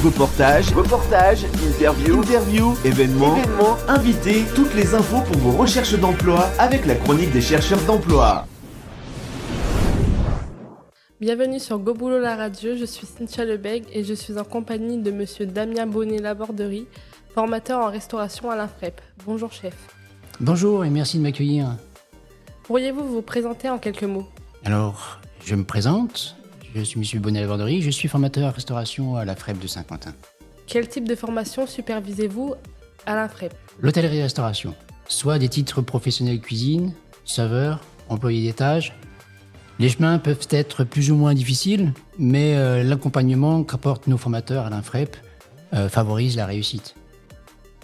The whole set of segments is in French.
Reportages, interviews, événements, invités, toutes les infos pour vos recherches d'emploi avec la chronique des chercheurs d'emploi. Bienvenue sur Go Boulot la radio, je suis Cynthia Lebègue et je suis en compagnie de monsieur Damien Bonnet-Laborderie, formateur en restauration à l'INFREP. Bonjour chef. Bonjour et merci de m'accueillir. Pourriez-vous vous présenter en quelques mots ? Alors, je me présente, je suis monsieur Bonnet-Laborderie, je suis formateur en restauration à la FREP de Saint-Quentin. Quel type de formation supervisez-vous à l'INFREP ? L'hôtellerie-restauration, soit des titres professionnels cuisine, saveur, employé d'étage. Les chemins peuvent être plus ou moins difficiles, mais l'accompagnement qu'apportent nos formateurs à l'INFREP favorise la réussite.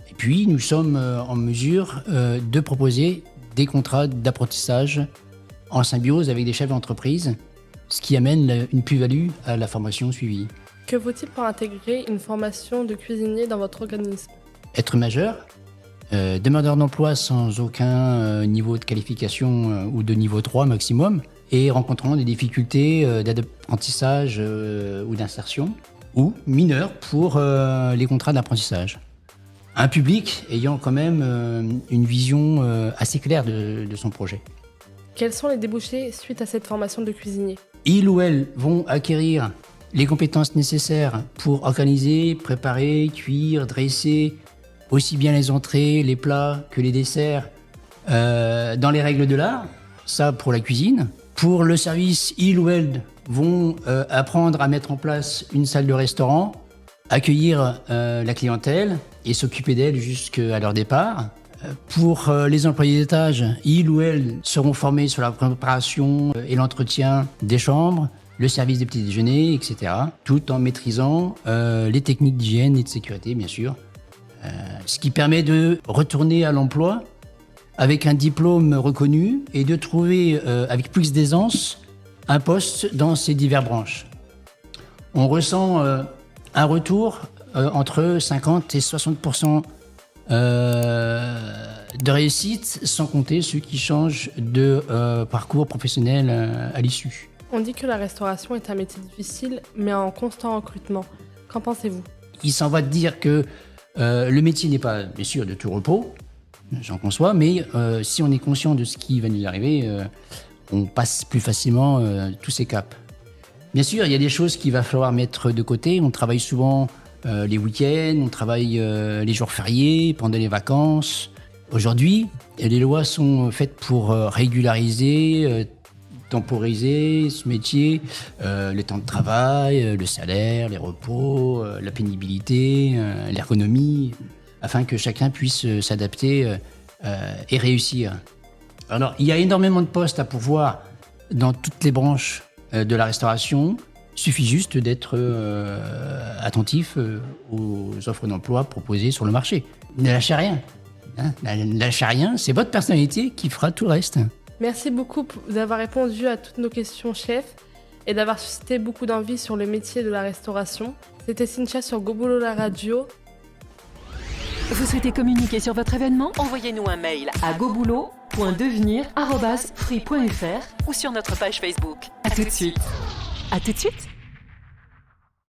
Et puis, nous sommes en mesure de proposer des contrats d'apprentissage en symbiose avec des chefs d'entreprise, ce qui amène une plus-value à la formation suivie. Que faut-il pour intégrer une formation de cuisinier dans votre organisme ? Être majeur, demandeur d'emploi sans aucun niveau de qualification ou de niveau 3 maximum, et rencontrant des difficultés d'apprentissage ou d'insertion, ou mineur pour les contrats d'apprentissage. Un public ayant quand même une vision assez claire de son projet. Quels sont les débouchés suite à cette formation de cuisinier ? Ils ou elles vont acquérir les compétences nécessaires pour organiser, préparer, cuire, dresser aussi bien les entrées, les plats que les desserts dans les règles de l'art, ça pour la cuisine. Pour le service, ils ou elles vont apprendre à mettre en place une salle de restaurant, accueillir la clientèle et s'occuper d'elle jusqu'à leur départ. Pour les employés d'étage, ils ou elles seront formés sur la préparation et l'entretien des chambres, le service des petits déjeuners, etc. Tout en maîtrisant les techniques d'hygiène et de sécurité, bien sûr. Ce qui permet de retourner à l'emploi avec un diplôme reconnu et de trouver avec plus d'aisance un poste dans ces diverses branches. On ressent un retour entre 50 et 60% de réussite, sans compter ceux qui changent de parcours professionnel à l'issue. On dit que la restauration est un métier difficile, mais en constant recrutement. Qu'en pensez-vous ? Il s'en va de dire que le métier n'est pas, bien sûr, de tout repos, j'en conçois, mais si on est conscient de ce qui va nous arriver, on passe plus facilement tous ces caps. Bien sûr, il y a des choses qu'il va falloir mettre de côté. On travaille souvent les week-ends, on travaille les jours fériés, pendant les vacances. Aujourd'hui, les lois sont faites pour régulariser, temporiser ce métier, le temps de travail, le salaire, les repos, la pénibilité, l'ergonomie, afin que chacun puisse s'adapter et réussir. Alors, il y a énormément de postes à pourvoir dans toutes les branches de la restauration. Il suffit juste d'être attentif aux offres d'emploi proposées sur le marché. Ne lâchez rien. Ne lâchez rien, c'est votre personnalité qui fera tout le reste. Merci beaucoup d'avoir répondu à toutes nos questions, chef, et d'avoir suscité beaucoup d'envie sur le métier de la restauration. C'était Cynthia sur Go Boulot la radio. Vous souhaitez communiquer sur votre événement ? Envoyez-nous un mail à goboulot.devenir@free.fr ou sur notre page Facebook. À tout de suite.